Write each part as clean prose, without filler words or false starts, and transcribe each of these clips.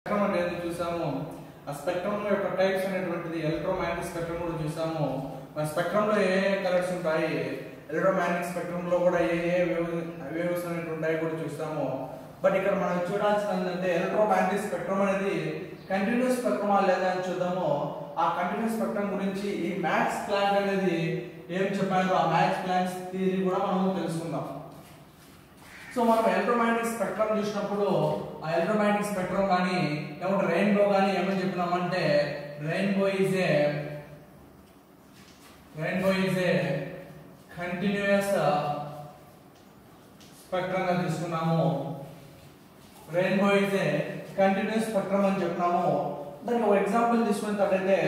Spectrum అంటే ఏదో చూసాము. ఆ స్పెక్ట్రమ్ యొక్క టైప్స్ అనేటువంటిది ఎలక్ట్రోమాగ్నెటిక్ స్పెక్ట్రమ్ కూడా చూసాము. మన స్పెక్ట్రమ్ లో ఏ కలర్స్ ఉంటాయి, ఎలక్ట్రోమాగ్నెటిక్ స్పెక్ట్రమ్ లో కూడా ఏ వేవ్స్ అనేవి ఉంటాయి కూడా చూసాము. బట్ ఇక్కడ మనం చూడాల్సింది ఏంటంటే ఎలక్ట్రోమాగ్నెటిక్ స్పెక్ట్రమ్ అనేది కంటిన్యూస్ స్పెక్ట్రమా లేదా అని చూద్దాము. ఆ కంటిన్యూస్ స్పెక్ట్రమ్ గురించి ఈ మ్యాక్స్ ప్లాంక్ అనేది ఏం చెప్పారో ఆ మ్యాక్స్ ప్లాంక్ థియరీ కూడా మనం తెలుసుకుందాం. సో మనం ఎలక్ట్రోమాగ్నెటిక్ స్పెక్ట్రమ్ చూసినప్పుడు ఆ ఎలక్ట్రోమాగ్నెటిక్ స్పెక్ట్రమ్ కానీ లేకుంటే రెయిన్బో కానీ ఏమని చెప్పినామంటే rainbow is a continuous spectrum గా తీసుకున్నాము. Rainbow is a continuous spectrum అని చెప్పినాము. దానికి ఒక ఎగ్జాంపుల్ తీసుకున్నట్లయితే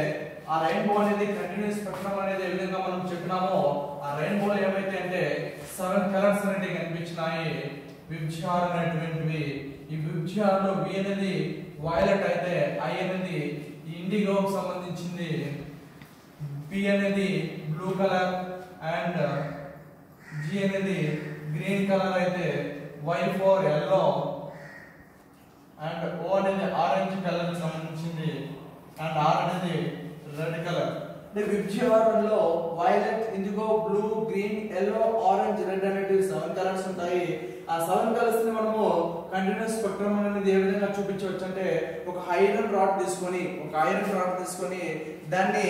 ఆ రెయిన్బో అనేది కంటిన్యూస్ స్పెక్ట్రమ్ అనేది ఏ విధంగా మనం చెప్పినామో ఆ రెయిన్బో ఏమైతే అంటే 7 కలర్స్ అనేవి కనిపించినాయి. విబ్జిఆర్ అనేటువంటివి, ఈ విబ్జిఆర్ లో బి అనేది వైలెట్ అయితే ఐ అనేది ఇండిగోకి సంబంధించింది, బి అనేది బ్లూ కలర్ అండ్ జి అనేది గ్రీన్ కలర్ అయితే వై ఫర్ ఎల్లో అండ్ ఓ అనేది ఆరెంజ్ కలర్ కి సంబంధించింది అండ్ ఆర్ అనేది రెడ్ కలర్. విబ్జిఆర్ లో violet, IndiGo, blue, green, yellow, orange, red అనేటివి 7 కలర్స్ ఉంటాయి. ఆ 7 కలర్స్ ని మనము కంటిన్యూస్ స్పెక్ట్రమ్ అనేది ఏ విధంగా చూపించవచ్చు అంటే ఒక ఐరన్ రాడ్ తీసుకొని దాన్ని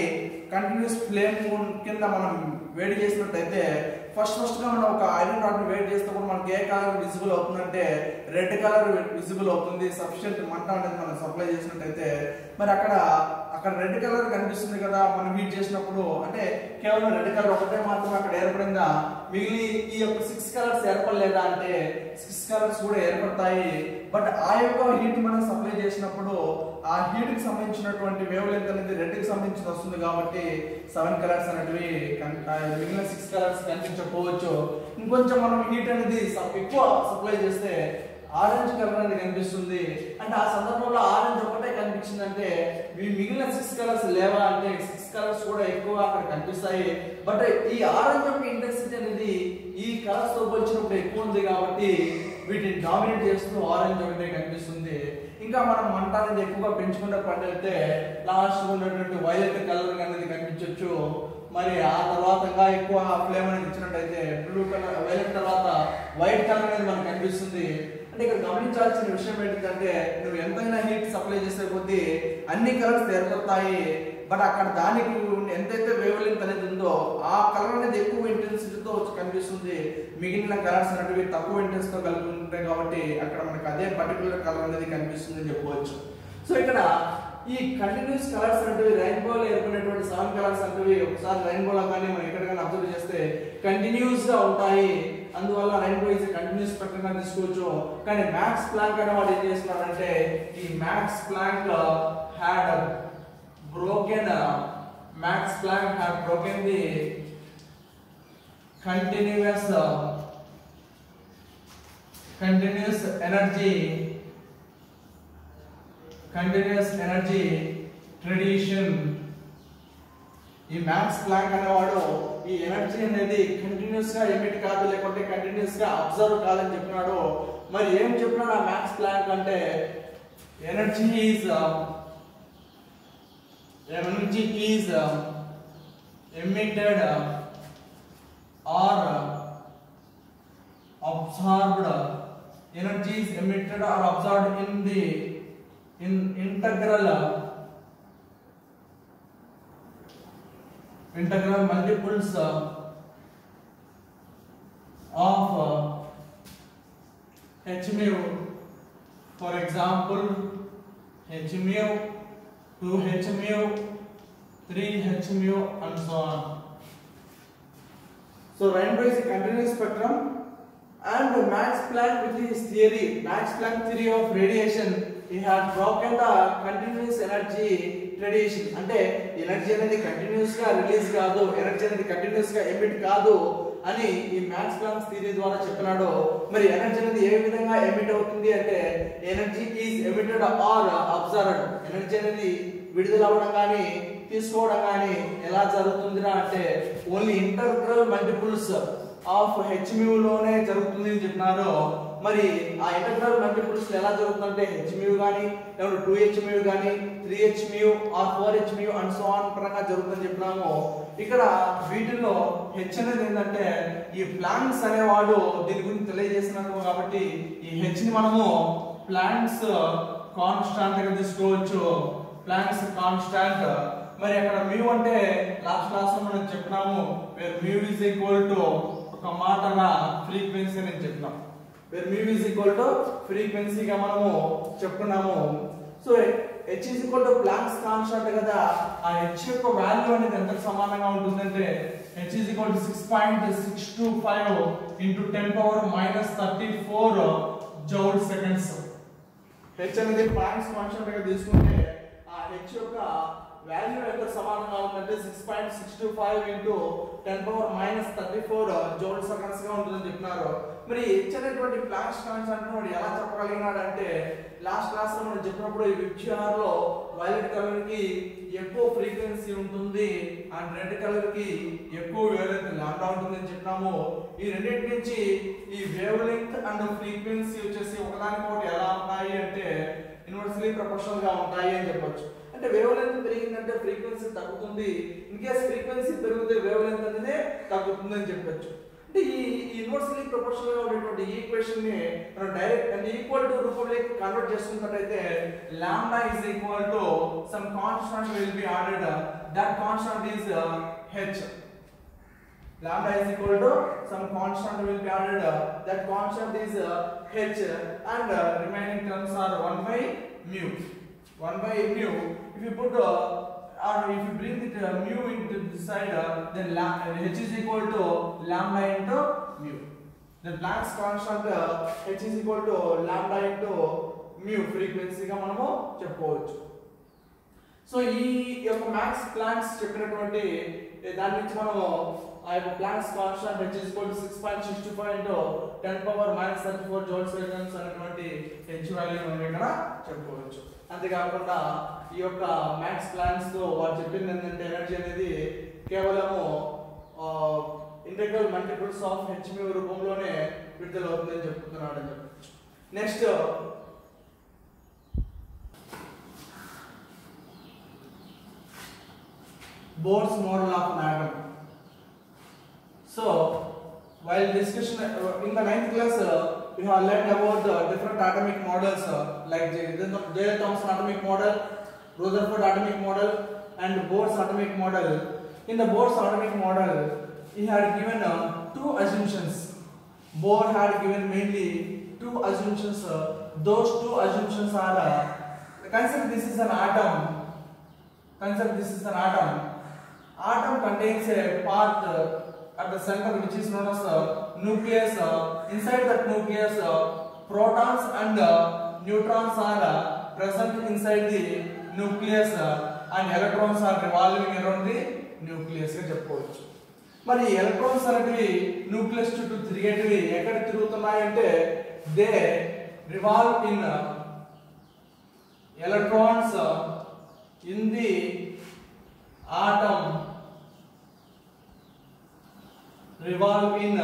కంటిన్యూస్ ఫ్లేమ్ కింద మనం వేడి చేసినట్టయితే ఫస్ట్ గా మనం ఒక ఐరన్ రాడ్ ని వేడి చేసినప్పుడు మనకి ఏ కలర్ విజిబుల్ అవుతుందంటే రెడ్ కలర్ విజిబుల్ అవుతుంది. సఫిషియెంట్ మంట అనేది మనం సప్లై చేసినట్టయితే మరి అక్కడ రెడ్ కలర్ కనిపిస్తుంది కదా. మనం హీట్ చేసినప్పుడు అంటే కేవలం రెడ్ కలర్ ఒకటే మాత్రం అక్కడ ఏర్పడిందా, మిగిలి ఈ యొక్క 6 కలర్స్ ఏర్పడలేదా అంటే 6 కలర్స్ కూడా ఏర్పడతాయి. బట్ ఆ యొక్క హీట్ మనం సప్లై చేసినప్పుడు ఆ హీట్ కి సంబంధించినటువంటి వేవ్ లెంత్ అనేది రెడ్ కి సంబంధించి వస్తుంది కాబట్టి 7 కలర్స్ అనేటివి మిగిలిన 6 కలర్స్ కనిపించకపోవచ్చు. ఇంకొంచెం మనం హీట్ అనేది ఎక్కువ సప్లై చేస్తే ఆరెంజ్ కలర్ అనేది కనిపిస్తుంది. అంటే ఆ సందర్భంలో ఆరెంజ్ ఒకటే కనిపించిందంటే మిగిలిన 6 కలర్స్ లేవా అంటే 6 కలర్స్ కూడా ఎక్కువ అక్కడ కనిపిస్తాయి. బట్ ఈ ఆరెంజ్ యొక్క ఇంటెన్సిటీ అనేది ఈ కలర్స్ తో పోల్చినప్పుడు ఎక్కువ ఉంది కాబట్టి వీటిని డామినేట్ చేస్తూ ఆరెంజ్ ఒకటే కనిపిస్తుంది. ఇంకా మనం మంట అనేది ఎక్కువగా పెంచుకుంటే పండితే లాస్ట్ ఉన్నటువంటి వైలెట్ కలర్ అనేది కనిపించవచ్చు. మరి ఆ తర్వాత ఇంకా ఎక్కువ ఫ్లేమ్ అనేది ఇచ్చినట్టయితే బ్లూ కలర్, వైలెట్ తర్వాత వైట్ కలర్ అనేది మనకు కనిపిస్తుంది. అంటే ఇక్కడ గమనించాల్సిన విషయం ఏంటంటే నువ్వు ఎంతైనా హీట్ సప్లై చేసే కొద్దీ అన్ని కలర్స్ ఏర్పడతాయి. బట్ అక్కడ దానికి ఎంతైతే వేవ్ లెంత్ అనేది ఉందో ఆ కలర్ అనేది ఎక్కువ ఇంటెన్సిటీతో కనిపిస్తుంది, మిగిలిన కలర్స్ అనేవి తక్కువ ఇంటెన్సిటీతో కలిపి ఉంటాయి కాబట్టి అక్కడ మనకు అదే పర్టికులర్ కలర్ అనేది కనిపిస్తుంది అని చెప్పవచ్చు. సో ఇక్కడ ఈ కంటిన్యూస్ కలర్స్ అనేవి రెయిన్బోలో ఏర్పడినటువంటి 7 కలర్స్ అనేవి ఒకసారి రెయిన్బోలో కానీ మనం ఎక్కడ కానీ అబ్జర్వ్ చేస్తే కంటిన్యూస్ గా ఉంటాయి. అందువల్ల రెయిన్బో ఈజ్ కంటిన్యూస్ స్పెక్ట్రమ్ గా తీసుకోవచ్చు. కానీ మ్యాక్స్ ప్లాంక్ అనే వాడు ఏం చేస్తున్నాడంటే ఈ Max Planck had broken the continuous energy tradition. ఈ మ్యాక్స్ ప్లాంక్ అనేవాడు ఈ ఎనర్జీ అనేది కంటిన్యూస్ గా ఎమిట్ కాదు లేకుంటే కంటిన్యూస్ గా అబ్జర్వ్ కాదని చెప్పినాడు. మరి ఏం చెప్పినాడు ఆ మ్యాక్స్ ప్లాంక్ అంటే energy is emitted or absorbed. Energy is emitted or absorbed in the integral multiples of h mu. For example, h mu, 2h mu, 3h mu and so on. So rainbow is a continuous spectrum and Max Planck with his theory, Max Planck theory of radiation, he had broken the continuous energy tradition. అంటే energy అనేది continuous గా release కాదు, energy అనేది continuous గా emit కాదు అని ఈ Max Planck theory ద్వారా చెప్పినాడు. మరి ఎనర్జీ అనేది ఏ విధంగా ఎమిట్ అవుతుంది అంటే energy is emitted or absorbed. Energy అనేది విడుదల అవ్వడం కానీ తీసుకోవడం కానీ ఎలా జరుగుతుందిరా అంటే only integral multiples of h mu లోనే జరుగుతుంది అని చెప్పినారు. మరి ఆ ఇంటగ్రల్ మల్టిపుల్స్ ఎలా జరుగుతుందంటే h mu గాని లేదంటే 2h mu గాని 3h mu or 4h mu and so on పరంగా జరుగుతుందని చెప్పినాము. ఇక్కడ వీటిల్లో h అనేది ఏంటంటే ఈ ప్లాంక్స్ అనేవాడు దీని గురించి తెలియజేస్తున్నాడు కాబట్టి ఈ h ని మనము ప్లాంక్స్ కాన్స్టాంట్ గా తీసుకోవచ్చు. Planck's constant. మరి అక్కడ mu అంటే లాస్ట్ క్లాస్ లో మనం చెప్పినాము where mu is equal to ఒక మాటగా ఫ్రీక్వెన్సీ అని చెప్పినాం. Where mu is equal to ఫ్రీక్వెన్సీగా మనము చెప్పుకున్నాము. So h is equal to Planck's constant కదా, ఆ h యొక్క వాల్యూ అనేది ఎంతకు సమానంగా ఉంటుందంటే h is equal to 6.625 into 10 power minus 34 joule seconds. h అనేది ప్లాంక్స్ కాన్స్టాంట్ గా తీసుకుంటే ఆ h యొక్క వాల్యూ ఎంత సమానంగా ఉందంటే 6.625 into 10 power minus 34 joule seconds గా ఉంటుందని చెప్పినారు. మరి h అనేటువంటి ప్లాంక్స్ కాన్స్టాంట్ ని ఎలా చెప్పగలిగినాడు అంటే లాస్ట్ క్లాస్ లో మనం చెప్పినప్పుడు ఈ విచ్ఆర్ లో వైలెట్ కలర్ కి ఎక్కువ ఫ్రీక్వెన్సీ ఉంటుంది అండ్ రెడ్ కలర్ కి ఎక్కువ వేవ్ లెంగ్త్ లాంబ్డా ఉంటుందని చెప్పినాము. ఈ రెండింటి నుంచి ఈ వేవ్ లెంగ్త్ అండ్ ఫ్రీక్వెన్సీ వచ్చేసి ఒకదానికొకటి ఎలా ఉంటాయి అంటే ఇన్వర్స్లీ ప్రపోర్షనల్ గా ఉంటాయి అని చెప్పొచ్చు. అంటే వేవ్ లెంగ్త్ పెరిగిందంటే ఫ్రీక్వెన్సీ తగ్గుతుంది, ఇన్ కేస్ ఫ్రీక్వెన్సీ పెరిగితే వేవ్ లెంగ్త్ అనేది తగ్గుతుంది అని చెప్పొచ్చు. అంటే ఈ ఇన్వర్స్లీ ప్రపోర్షనల్ గా ఉన్నటువంటి ఈక్వేషన్ ని మనం డైరెక్ట్ అంటే ఈక్వల్ టు రూపంలోకి కన్వర్ట్ చేసుకున్నట్లయితే lambda is equal to some constant will be added, that constant is h. Lambda is equal to some constant will be added, that constant is h and remaining terms are 1 by mu. 1 by mu. If you put or if you bring the mu into this side, then h is equal to lambda into mu. The Planck's constant h is equal to lambda into mu frequency ga manamu cheppovachu. So ఈ యొక్క max planks చెప్పినటువంటి దాని నుంచి మనము ఆ యొక్క planks constant h is equal to 6.625 into 10 power minus 34 joule seconds అనేటువంటి h value మనం ఇక్కడ చెప్పుకోవచ్చు. అంతేకాకుండా ఈ యొక్క మ్యాక్స్ ప్లాంక్స్ తో వారు చెప్పింది ఏంటంటే ఎనర్జీ అనేది కేవలము integral multiples of h mu రూపంలోనే విడుదల అవుతుందని చెప్తున్నాడు అని చెప్పొచ్చు. Next Bohr's model of an atom. So, while discussion in the 9th class, we have learned about the different atomic models like J. Thomson atomic model, Rutherford atomic model, and Bohr's atomic model. In the Bohr's atomic model, he had given two assumptions. Bohr had given mainly two assumptions. Those two assumptions are consider this is an atom. Consider this is an atom. Atom contains a part at the center which is known as nucleus. Inside that nucleus, protons and neutrons are present inside the nucleus and electrons are revolving around the nucleus ga cheppochu. Mari electrons అనేటివి nucleus చుట్టూ తిరిగేటివి ఎక్కడ తిరుగుతున్నాయి అంటే they revolve in electrons in the atom revolve in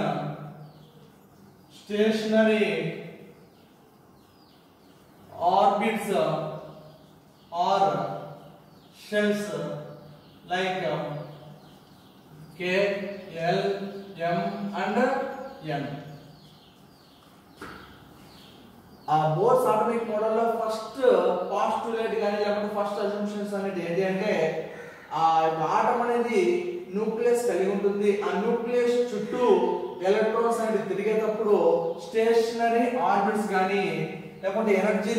stationary orbits or shells like K, L, M and N. Bohr's atomic model లో first postulate గాని లేకపోతే first assumptions అనేది ఏంటి అంటే ఆటం అనేది న్యూక్లియస్ కలిగి ఉంటుంది. ఆ న్యూక్లియస్ చుట్టూ ఎలక్ట్రాన్స్ అనేది తిరిగేటప్పుడు స్టేషనరీ ఆర్బిట్స్ గాని లేకపోతే ఎనర్జీ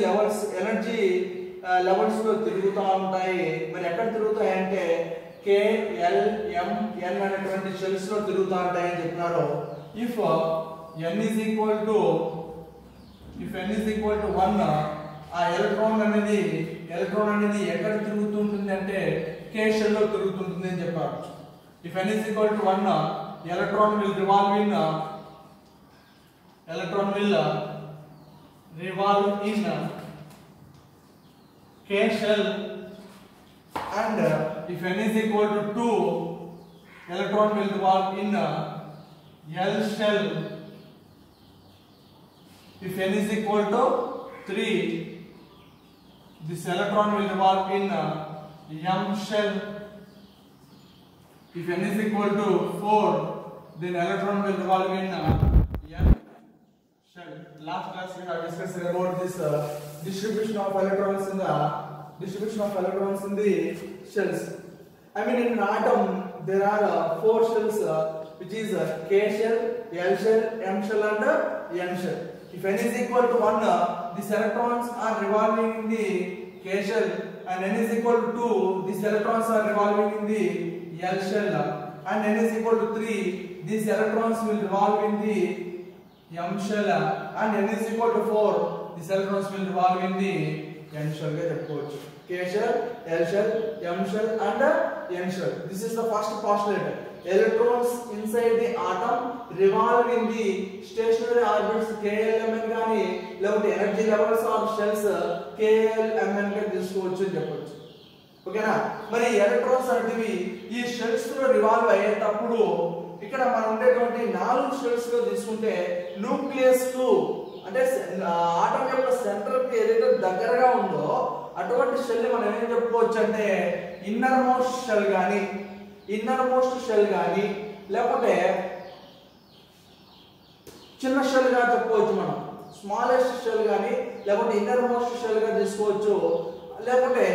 లెవెల్స్ లో తిరుగుతూ ఉంటాయి. మరి ఎక్కడ తిరుగుతాయి అంటే K, L, M, N అనేటువంటి షెల్స్ లో తిరుగుతూ ఉంటాయని చెప్పినారు. If n is equal to 1, ఆ ఎలక్ట్రాన్ అనేది ఎక్కడ తిరుగుతుంటుంది అంటే K షెల్ లో తిరుగుతుంటుంది అని చెప్పారు. If n is equal to 1, electron will revolve in K shell, and if n is equal to 2, electron will revolve in L shell, if n is equal to 3, this electron will revolve in m shell. If n is equal to 4, then electron will revolve in n shell. Last class we have discussed about this distribution of electrons in the shells. I mean, in an atom there are 4 shells, which is K shell, L shell, M shell, and N shell. If n is equal to 1, these electrons are revolving in the K shell, and n is equal to 2, these electrons are revolving in the L shell, and n is equal to 3, these electrons will revolve in the M shell, and n is equal to 4, these electrons will revolve in the N shell. K shell, L shell, M shell, and N shell. This is the first postulate. Electrons inside the atom revolve in the stationary orbits KLMN gaani level energy levels of shells KLMN ga తీసుకోవచ్చు అని చెప్పొచ్చు. ఓకేనా? మరి electrons అనేవి ఈ shells లో revolve అయ్యేటప్పుడు ఇక్కడ మనం ఉండేటువంటి 4 షెల్స్ లో తీసుకుంటే న్యూక్లియస్ కు అంటే ఆటం యొక్క సెంటర్ కి ఏదైతే దగ్గరగా ఉందో అటువంటి షెల్ మనం ఏం చెప్పుకోవచ్చు అంటే ఇన్నర్ మోస్ట్ షెల్ గాని లేకపోతే చిన్న షెల్ గా చెప్పుకోవచ్చు. మనం స్మాలెస్ట్ షెల్ గాని లేకపోతే ఇన్నర్ మోస్ట్ షెల్ గా తీసుకోవచ్చు. లేకపోతే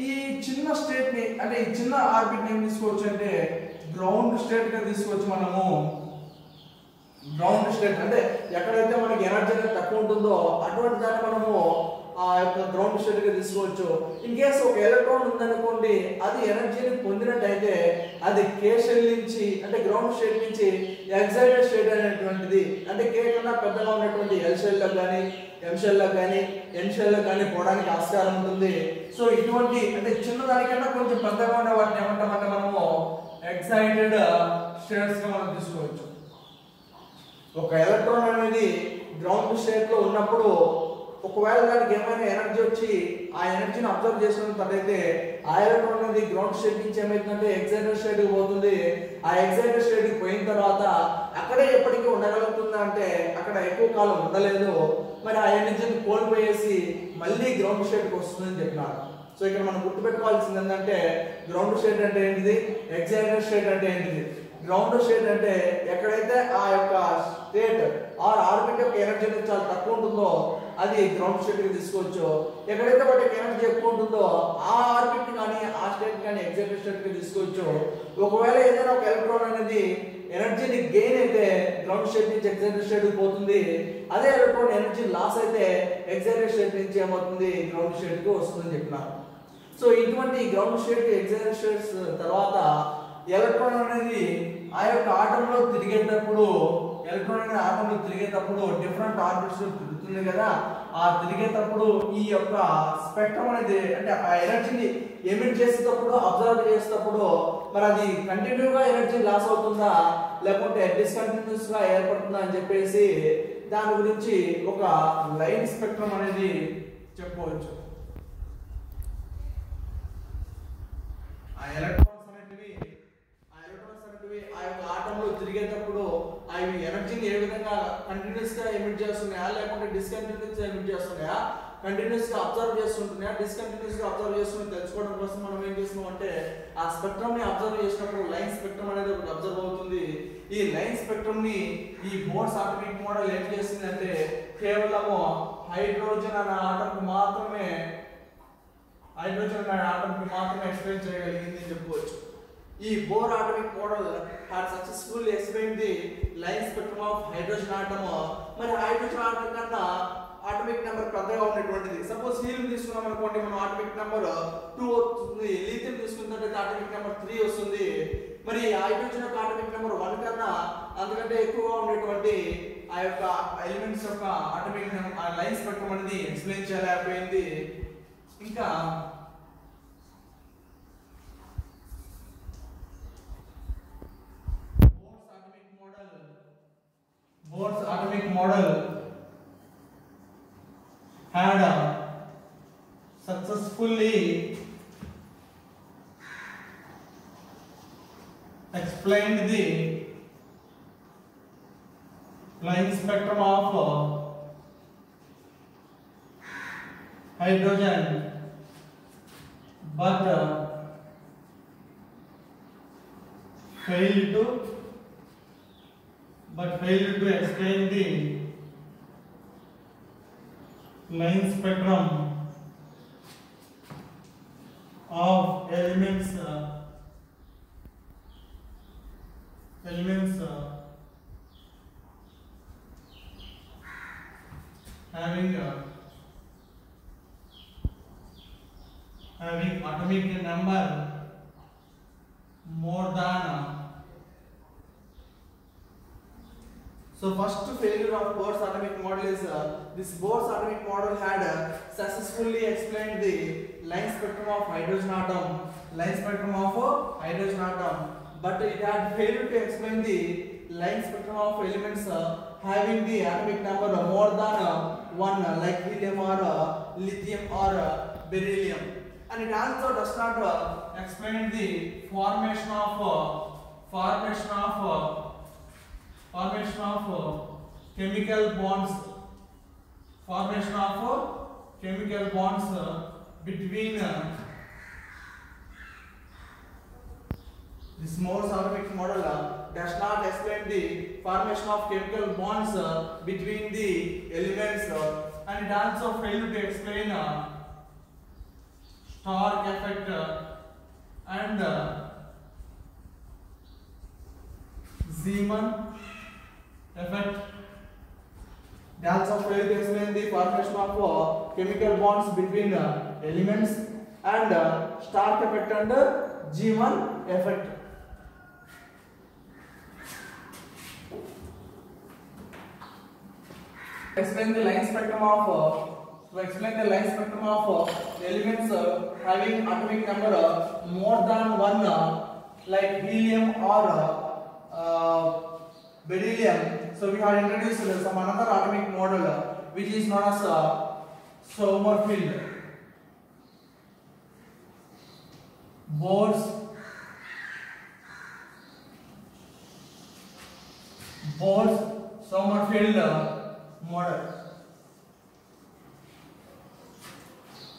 ఈ చిన్న స్టేట్ ని అంటే ఈ చిన్న ఆర్బిట్ ని ఏం తీసుకోవచ్చు అంటే గ్రౌండ్ స్టేట్ గా తీసుకోవచ్చు. మనము గ్రౌండ్ స్టేట్ అంటే ఎక్కడైతే మనకి ఎనర్జీ తక్కువ ఉంటుందో అటువంటి దాన్ని మనము ఆ యొక్క గ్రౌండ్ స్టేట్ గా తీసుకోవచ్చు. ఇన్ కేస్ ఒక ఎలక్ట్రాన్ ఉందనుకోండి, అది ఎనర్జీని పొందినట్టయితే అది కే షెల్ నుంచి అంటే గ్రౌండ్ స్టేట్ నుంచి ఎక్సైటెడ్ స్టేట్ అనేటువంటిది అంటే కే కన్నా పెద్దగా ఉన్నటువంటి ఎల్ షెల్ లకు కానీ ఎం షెల్ లకు కానీ ఎన్ షెల్ లకు కానీ పోవడానికి ఆస్కారం ఉంటుంది. సో ఇటువంటి అంటే చిన్నదానికన్నా కొంచెం పెద్దగా ఉన్న వాటిని ఏమంటామంటే మనము ఎక్సైటెడ్ స్టేట్స్ గా మనం తీసుకోవచ్చు. ఒక ఎలక్ట్రాన్ అనేది గ్రౌండ్ స్టేట్ లో ఉన్నప్పుడు ఒకవేళ దానికి ఏమైనా ఎనర్జీ వచ్చి ఆ ఎనర్జీని అబ్జర్వ్ చేసుకున్నట్లయితే ఆ ఎలక్ట్రాన్ అనేది గ్రౌండ్ స్టేట్ నుంచి ఏమైతుందంటే ఎక్సైటెడ్ స్టేట్ కి పోతుంది. ఆ ఎక్సైటెడ్ స్టేట్ కి పోయిన తర్వాత అక్కడే ఎప్పటికీ ఉండగలుగుతుందా అంటే అక్కడ ఎక్కువ కాలం ఉండలేదు. మరి ఆ ఎనర్జీని కోల్పోయేసి మళ్ళీ గ్రౌండ్ స్టేట్ కి వస్తుందని చెప్పినారు. సో ఇక్కడ మనం గుర్తుపెట్టుకోవాల్సింది ఏంటంటే గ్రౌండ్ స్టేట్ అంటే ఏంటిది, ఎక్సైటెడ్ స్టేట్ అంటే ఏంటిది. గ్రౌండ్ స్టేట్ అంటే ఎక్కడైతే ఆ యొక్క స్టేట్ ఆర్ ఆర్బిట్ యొక్క ఎనర్జీ చాలా తక్కువ ఉంటుందో అది గ్రౌండ్ స్టేట్ కి తీసుకోవచ్చు. ఎక్కడైతే వాటికి ఎనర్జీ ఎక్కువ ఉంటుందో ఆ ఆర్బిట్ కానీ ఆ స్టేట్ కానీ ఎక్సైటెడ్ స్టేట్ కి తీసుకోవచ్చు. ఒకవేళ ఏదైనా ఒక ఎలక్ట్రాన్ అనేది ఎనర్జీని గెయిన్ అయితే గ్రౌండ్ స్టేట్ నుంచి ఎక్సైటెడ్ స్టేట్ కి పోతుంది. అదే ఎలక్ట్రాన్ ఎనర్జీ లాస్ అయితే ఎక్సైటెడ్ స్టేట్ నుంచి ఏమవుతుంది గ్రౌండ్ స్టేట్ కి వస్తుందని చెప్పినారు. సో ఇటువంటి గ్రౌండ్ స్టేట్ ఎక్సైటెడ్ స్టేట్స్ తర్వాత ఎలక్ట్రాన్ అనేది ఆ యొక్క ఆటంలో తిరిగేటప్పుడు డిఫరెంట్ ఆర్బిట్స్ తిరుగుతుంది కదా. ఆ తిరిగేటప్పుడు ఈ యొక్క స్పెక్ట్రమ్ అనేది అంటే ఆ ఎనర్జీని ఎమిట్ చేసేటప్పుడు అబ్జర్వ్ చేసేటప్పుడు మరి అది కంటిన్యూగా ఎనర్జీ లాస్ అవుతుందా లేకుంటే డిస్కంటిన్యూస్ గా ఏర్పడుతుందా అని చెప్పేసి దాని గురించి ఒక లైన్ స్పెక్ట్రమ్ అనేది చెప్పుకోవచ్చు. ఆ ఎలక్ట్రాన్స్ అనేటివి ఆ యొక్క ఆటంలో తిరిగేటప్పుడు అవి ఎనర్జీని ఏ విధంగా కంటిన్యూస్ గా ఎమిట్ చేస్తున్నాయా లేకుంటే డిస్కంటిన్యూస్ గా ఎమిట్ చేస్తున్నాయా, కంటిన్యూస్ గా అబ్జర్వ్ చేస్తుంటున్నాయా, డిస్కంటిన్యూస్ గా అబ్జర్వ్ చేస్తున్నా తెలుసుకోవడం కోసం మనం ఏం చేస్తున్నాం అంటే ఆ స్పెక్ట్రమ్ ని అబ్జర్వ్ చేసినప్పుడు లైన్ స్పెక్ట్రమ్ అనేది ఒకటి అబ్జర్వ్ అవుతుంది. ఈ లైన్ స్పెక్ట్రమ్ ని ఈ బోర్స్ ఆటమిక్ మోడల్ ఏం చేస్తుంది అంటే కేవలము హైడ్రోజన్ అనే ఆటంకి మాత్రమే ఎక్స్ప్లెయిన్ చేయగలిగింది అని చెప్పవచ్చు. ఈ Bohr atomic model had successfully explained the line spectrum of hydrogen atom. మరి హైడ్రోజన్ ఆటం కన్నా ఆటమిక్ నెంబర్ పెద్దగా ఉన్నటువంటిది. సపోజ్ హీలియం తీసుకున్నాం అనుకోండి, మనం ఆటమిక్ నెంబర్ 2 వస్తుంది. లిథియం తీసుకున్నట్లయితే ఆటమిక్ నెంబర్ 3 వస్తుంది. మరి హైడ్రోజన్ యొక్క ఆటమిక్ నెంబర్ 1 కన్నా అంతకంటే ఎక్కువగా ఉండేటువంటి ఆ యొక్క ఎలిమెంట్స్ యొక్క ఆటమిక్ లైన్ స్పెక్ట్రమ్ అనేది ఎక్స్ప్లెయిన్ చేయలేకపోయింది. ఇంకా Bohr's atomic model had successfully explained the line spectrum of hydrogen, but failed to explain the line spectrum of elements having atomic number more than. So first failure of Bohr's atomic model is this Bohr's atomic model had successfully explained the line spectrum of hydrogen atom, but it had failed to explain the line spectrum of elements having the atomic number more than 1, like helium or lithium or beryllium, and it also does not explain the formation of chemical bonds between this Bohr's atomic model does not explain the formation of chemical bonds between the elements, and it also failed to explain Stark effect and Zeeman effect. They also failed to explain the formation of chemical bonds between elements and Stark effect and Zeeman effect. Explain the line spectrum of elements having atomic number more than 1, like helium or beryllium. So we have introduced some another atomic model which is known as Sommerfeld. Bohr's Sommerfeld model.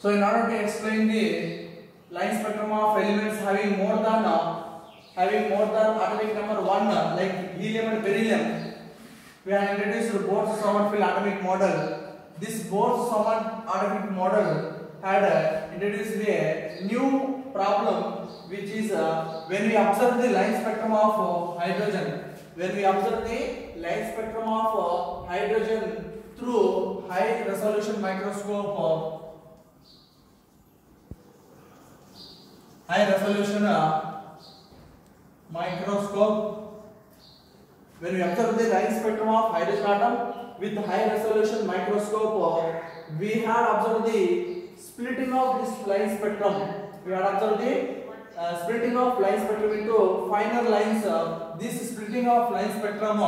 So in order to explain the line spectrum of elements having more than atomic number 1, like helium and beryllium, we have introduced Bohr's Sommerfeld atomic model. This Bohr's Sommerfeld atomic model had introduced a new problem, which is when we observe the line spectrum of hydrogen. When we observe the line spectrum of hydrogen through high resolution microscope, when we observe the line spectrum of hydrogen atom with high resolution microscope, we had observed the splitting of this line spectrum. We had observed the splitting of line spectrum into finer lines. This splitting of line spectrum,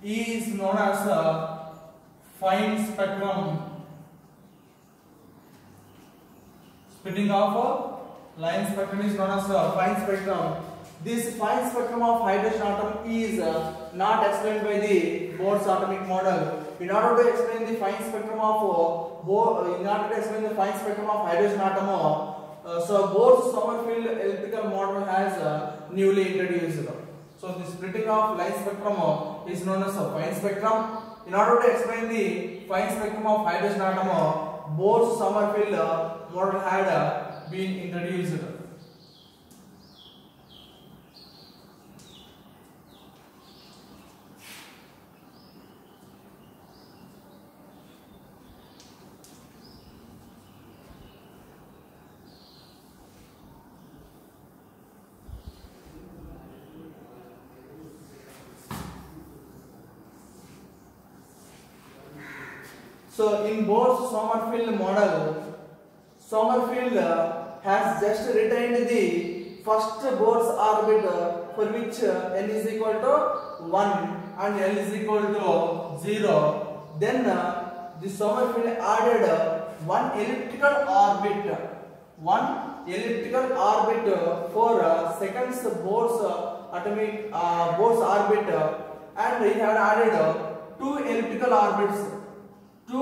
is known as fine spectrum. Splitting of line spectrum is known as fine spectrum. This fine spectrum of hydrogen atom is not explained by the Bohr's atomic model. In order to explain the fine spectrum of hydrogen atom, so Bohr's Sommerfeld elliptical model has newly introduced. So the splitting of line spectrum is known as a fine spectrum. In order to explain the fine spectrum of hydrogen atom, Bohr's Sommerfeld model had been introduced. So in Bohr's Sommerfeld model, Sommerfeld has just retained the first Bohr's orbit for which n is equal to 1 and l is equal to 0. Then the Sommerfeld added one elliptical orbit elliptical orbit for seconds Bohr's atomic Bohr's orbit, and he had added two elliptical orbits to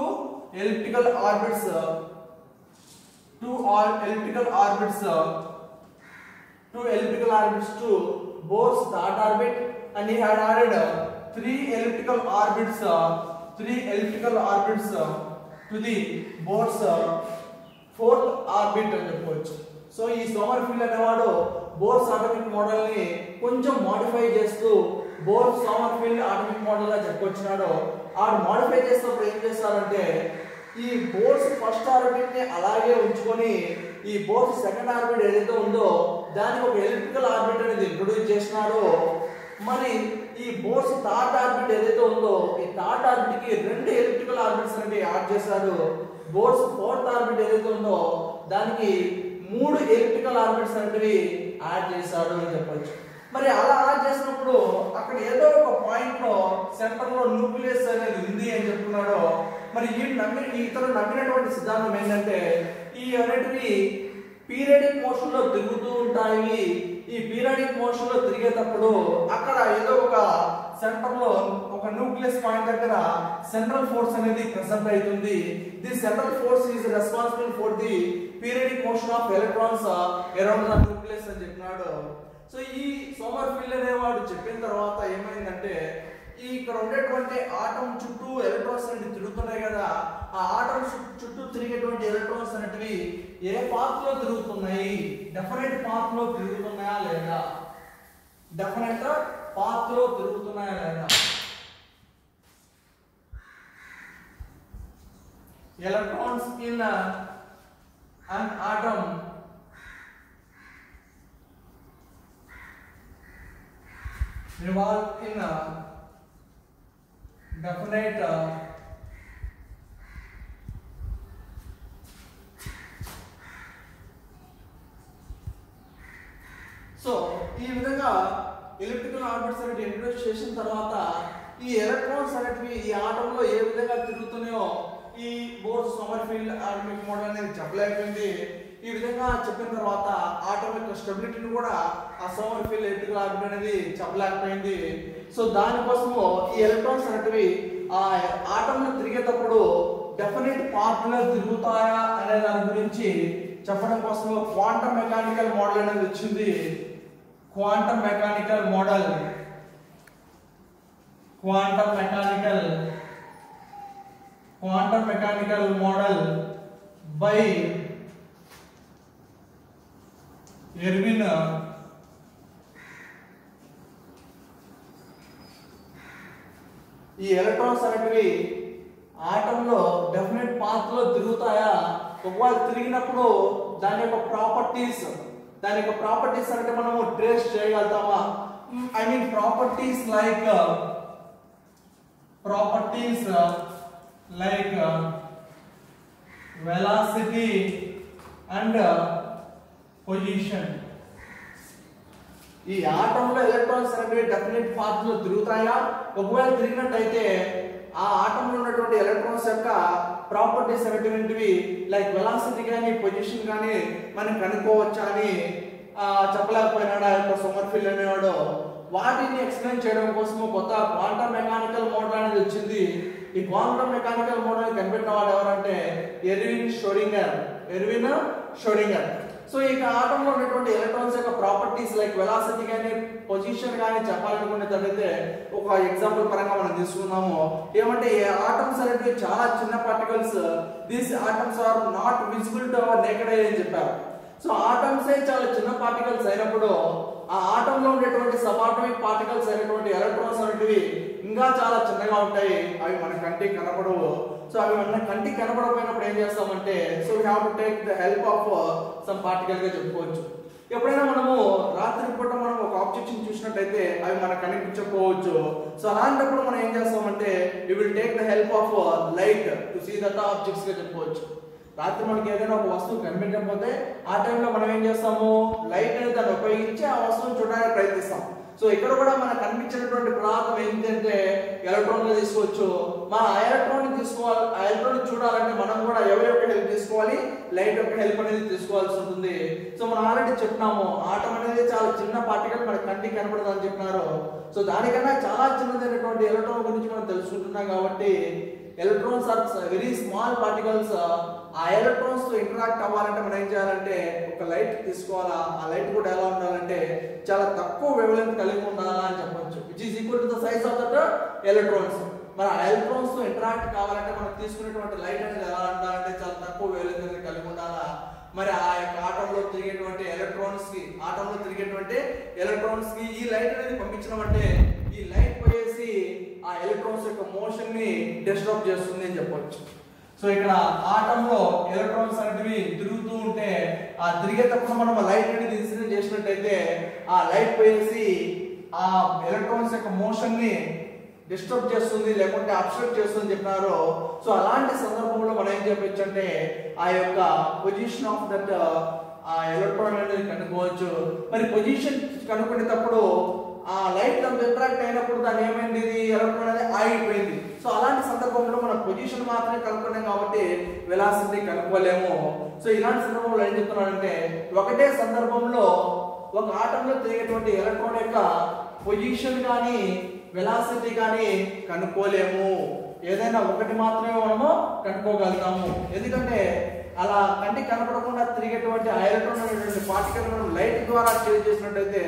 Bohr's third orbit, and he had added three elliptical orbits to the Bohr's fourth orbit అని చెప్పొచ్చు. So ఈ Sommerfeld అనేవాడు bores atomic model ని కొంచెం modify చేస్తూ bore Sommerfeld atomic model గా చెప్పొచ్చినాడు. ఆడు modify చేసినప్పుడు ఏం చేస్తారంటే ఈ బోర్స్ ఫస్ట్ ఆర్బిట్ ని అలాగే ఉంచుకొని ఈ బోర్స్ సెకండ్ ఆర్బిట్ ఏదైతే ఉందో దానికి ఒక ఎలిప్టికల్ ఆర్బిట్ అనేది ఇంట్రొడ్యూస్ చేసినాడు. మరి ఈ బోర్స్ థర్డ్ ఆర్బిట్ ఏదైతే ఉందో ఈ థర్డ్ ఆర్బిట్ కి రెండు ఎలిప్టికల్ ఆర్బిట్స్ అనేవి యాడ్ చేశాడు. బోర్స్ ఫోర్త్ ఆర్బిట్ ఏదైతే ఉందో దానికి మూడు ఎలిప్టికల్ ఆర్బిట్స్ అనేవి యాడ్ చేశాడు అని చెప్పొచ్చు. మరి అలా యాడ్ చేసినప్పుడు అక్కడ ఏదో ఒక పాయింట్ లో సెంటర్ లో న్యూక్లియస్ అనేది ఉంది అని చెప్తున్నాడు. మరి ఇతను నమ్మినటువంటి సిద్ధాంతం ఏంటంటే ఈ అనేటివి పీరియాడిక్ మోషన్ లో తిరుగుతూ ఉంటాయి. ఈ పీరియాడిక్ మోషన్ లో తిరిగేటప్పుడు అక్కడ ఏదో ఒక సెంటర్ లో ఒక న్యూక్లియస్ పాయింట్ దగ్గర సెంట్రల్ ఫోర్స్ అనేది ప్రెసెంట్ అవుతుంది. The central force is responsible for the periodic motion of electrons around the nucleus అని చెప్పినాడు. సో ఈ సోమర్ఫీల్డ్ అనేవాడు చెప్పిన తర్వాత ఏమైందంటే ఇక్కడ ఉండేటువంటి ఆటం చుట్టూ ఎలక్ట్రాన్స్ అనేవి తిరుగుతున్నాయి కదా, ఆ ఆటం చుట్టూ తిరిగేటువంటి ఎలక్ట్రాన్స్ అనేటివి ఏ పాత్ లో తిరుగుతున్నాయి, డెఫినెట్ పాత్ లో తిరుగుతున్నాయా లేదా, electrons in an atom revolve in a definite so ఈ విధంగా ఎలిప్టికల్ ఆర్బిట్స్ అనేవి ఇంట్రొడ్యూస్ చేసిన తర్వాత ఈ ఎలక్ట్రాన్స్ అనేవి ఈ ఆటంలో ఏ విధంగా తిరుగుతున్నాయో ఈ బోర్స్ సోమర్ఫీల్డ్ ఆటమిక్ మోడల్ అనేది చెప్పలేకపోయింది. ఈ విధంగా చెప్పిన తర్వాత ఆటం యొక్క స్టెబిలిటీని కూడా ఆ సోమర్ఫీల్డ్ ఎలక్ట్రికల్ ఆర్బిట్ అనేది చెప్పలేకపోయింది. సో దానికోసము ఈ ఎలక్ట్రాన్స్ అనేవి ఆ ఆటంలో తిరిగేటప్పుడు డెఫినెట్ పాత్ లో తిరుగుతాయా అనే దాని గురించి చెప్పడం కోసం క్వాంటం మెకానికల్ మోడల్ అనేది వచ్చింది. Quantum mechanical model by Erwin ఈ ఎలక్ట్రాన్స్ అనేవి ఆటంలో డెఫినెట్ పాత్ లో తిరుగుతాయా, ఒకవేళ తిరిగినప్పుడు దాని యొక్క ప్రాపర్టీస్ అంటే మనము ట్రేస్ చేయగలుగుతామా, I mean properties like velocity and position. ఈ ఆటంలో ఎలక్ట్రాన్స్ అనేవి డెఫినెట్ పాత్ లో తిరుగుతాయా, ఒకవేళ తిరిగినట్టయితే ఆ ఆటంలో ఉన్నటువంటి ఎలక్ట్రాన్స్ యొక్క ప్రాపర్టీస్ అనేటువంటివి లైక్ వెలాసిటీ కానీ పొజిషన్ కానీ మనం కనుక్కోవచ్చా అని చెప్పలేకపోయినాడు ఆ యొక్క సోమర్ఫీల్డ్ అనేవాడు. వాటిని ఎక్స్ప్లెయిన్ చేయడం కోసం కొత్త క్వాంటం మెకానికల్ మోడల్ అనేది వచ్చింది. ఈ క్వాంటం మెకానికల్ మోడల్ కనిపెట్టిన వాడు ఎవరంటే ఎర్విన్ షోడింగర్. సో ఇక ఆటంలో ఉన్నటువంటి ఎలక్ట్రాన్స్ యొక్క ప్రాపర్టీస్ లైక్ వెలాసిటీ కానీ పొజిషన్ కానీ చెప్పాలనుకునేటట్లయితే ఒక ఎగ్జాంపుల్ పరంగా మనం తీసుకున్నాము. ఏమంటే ఆటమ్స్ అనేవి చాలా చిన్న particles, these atoms are not visible to our naked eye అని చెప్పారు. సో ఆటమ్స్ చాలా చిన్న పార్టికల్స్ అయినప్పుడు ఆ ఆటంలో ఉండేటువంటి సబాటమిక్ పార్టికల్స్ అయినటువంటి ఎలక్ట్రాన్స్ అనేవి ఇంకా చాలా చిన్నగా ఉంటాయి, అవి మన కంటికి కనపడవు. సో అవి మన కంటికి కనపడకపోయినప్పుడు ఏం చేస్తామంటే so we have to take the help of some particle గా చెప్పుకోవచ్చు. ఎప్పుడైనా మనము రాత్రి పూట మనం ఒక ఆబ్జెక్ట్ ని చూసినట్టయితే అవి మనకు కనిపించకపోవచ్చు. సో అలాంటప్పుడు మనం ఏం చేస్తామంటే we will take the help of light to see that objects గా చెప్పుకోవచ్చు. రాత్రి మనకి ఏదైనా ఒక వస్తువు కనిపించకపోతే ఆ టైంలో మనం ఏం చేస్తాము, లైట్ అనేది దాన్ని ఉపయోగించి ఆ వస్తువుని చూడడానికి ప్రయత్నిస్తాం. సో ఇక్కడ కూడా మనకు కనిపించినటువంటి పదార్థం ఏంటంటే ఎలక్ట్రాన్ గా తీసుకోవచ్చు. మన ఆ ఎలక్ట్రాన్ తీసుకోవాలి, ఆ ఎలక్ట్రాన్ చూడాలంటే మనం కూడా ఎవరి యొక్క హెల్ప్ తీసుకోవాలి, లైట్ యొక్క హెల్ప్ అనేది తీసుకోవాల్సి ఉంటుంది. సో మనం ఆల్రెడీ చెప్పినాము ఆటం అనేది చాలా చిన్న పార్టికల్ మన కంటికి కనపడదు అని చెప్పినారు. సో దానికన్నా చాలా చిన్నదైనటువంటి ఎలక్ట్రాన్ గురించి మనం తెలుసుకుంటున్నాం కాబట్టి electrons are very small particles. ఆ ఎలక్ట్రాన్స్ తో ఇంటరాక్ట్ అవ్వాలంటే మనం ఏం చేయాలంటే ఒక లైట్ తీసుకోవాలా. ఆ లైట్ కూడా ఎలా ఉండాలంటే చాలా తక్కువ వేవ్ లెంగ్త్ కలిగి ఉండాలా అని చెప్పొచ్చు, which is equal to the size of that electrons. మరి ఆ ఎలక్ట్రాన్స్ తో ఇంటరాక్ట్ కావాలంటే మనం తీసుకునేటువంటి లైట్ అనేది ఎలా ఉండాలంటే చాలా తక్కువ వేవ్ లెంగ్త్ అనేది కలిగి ఉండాలా. మరి ఆ యొక్క ఆటంలో తిరిగేటువంటి ఎలక్ట్రాన్స్ కి ఈ లైట్ అనేది పంపించడం ఈ లైట్ పోయేసి ఆ ఎలక్ట్రాన్స్ యొక్క మోషన్ ని డిస్టర్బ్ చేస్తుంది అని చెప్పొచ్చు. సో ఇక్కడ ఆటంలో ఎలక్ట్రాన్స్ అనేవి తిరుగుతూ ఉంటే ఆ తిరిగేటప్పుడు మనం లైట్ అనేది ఇన్సిడెంట్ చేసినట్టయితే ఆ లైట్ పోయేసి ఆ ఎలక్ట్రాన్స్ యొక్క మోషన్ ని డిస్టర్బ్ చేస్తుంది, లేకుంటే అబ్స్ట్రక్ట్ చేస్తుంది చెప్పినారు. సో అలాంటి సందర్భంలో మనం ఏం చెప్పొచ్చు అంటే ఆ యొక్క పొజిషన్ ఆఫ్ దట్ ఆ ఎలక్ట్రాన్ అనేది కనుక్కోవచ్చు. మరి పొజిషన్ కనుక్కునేటప్పుడు ఆ లైట్ దాంతో ఇంటరాక్ట్ అయినప్పుడు దాని ఏమైంది, ఎలక్ట్రాన్ అనేది ఆగిపోయింది. సో అలాంటి సందర్భంలో మనం పొజిషన్ మాత్రమే కనుక్కున్నాం కాబట్టి వెలాసిటీ కనుక్కోలేము. సో ఇలాంటి సందర్భంలో ఏం చెప్తున్నాడంటే ఒకటే సందర్భంలో ఒక ఆటంలో తిరిగేటువంటి ఎలక్ట్రాన్ యొక్క పొజిషన్ కానీ వెలాసిటీ కానీ కనుక్కోలేము. ఏదైనా ఒకటి మాత్రమే మనము కనుక్కోగలుగుతాము. ఎందుకంటే అలా కంటికి కనపడకుండా తిరిగేటువంటి ఆ ఎలక్ట్రాన్ అనేటువంటి పార్టికల్ మనం లైట్ ద్వారా చేంజ్ చేసినట్టయితే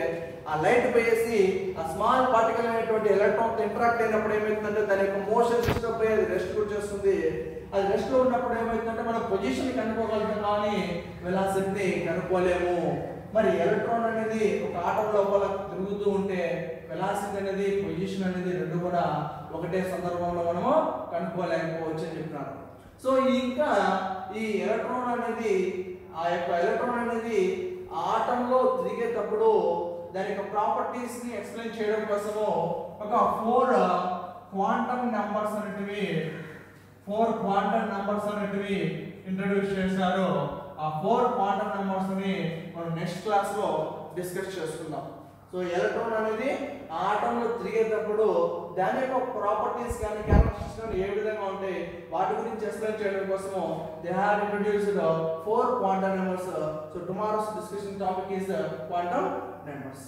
ఆ లైట్ పోయేసి ఆ స్మాల్ పార్టికల్ అనేటువంటి ఎలక్ట్రాన్ తో ఇంటరాక్ట్ అయినప్పుడు ఏమవుతుందంటే దాని యొక్క మోషన్ డిస్టర్బ్ అయ్యి అది రెస్ట్ కూడా చేస్తుంది. అది రెస్ట్ లో ఉన్నప్పుడు ఏమవుతుందంటే మనం పొజిషన్ కనుక్కోగలుగుతాం కానీ వెలాసిటీని కనుక్కోలేము. మరి ఎలక్ట్రాన్ అనేది ఒక ఆటం లోపల తిరుగుతూ ఉంటే వెలాసిటీ అనేది పొజిషన్ అనేది రెండు కూడా ఒకటే సందర్భంలో మనము కనుక్కోలేకపోవచ్చు అని చెప్తున్నాను. సో ఇంకా ఈ ఎలక్ట్రాన్ అనేది ఆటంలో తిరిగేటప్పుడు దాని యొక్క ప్రాపర్టీస్ ని ఎక్స్ప్లెయిన్ చేయడం కోసము ఒక 4 క్వాంటమ్ నంబర్స్ అనేటివి ఇంట్రడ్యూస్ చేశారు. ఆ 4 క్వాంటమ్ నంబర్స్ ని మనం నెక్స్ట్ క్లాస్ లో డిస్కస్ చేసుకుందాం. సో ఎలక్ట్రాన్ అనేది ఆటంలో తిరిగేటప్పుడు దాని యొక్క ప్రాపర్టీస్ కానీ క్యారెక్టరిస్టిక్స్ కానీ ఏ విధంగా ఉంటాయి వాటి గురించి ఎక్స్ప్లెయిన్ చేయడం కోసము they have introduced 4 quantum numbers. So tomorrow's discussion topic is quantum numbers.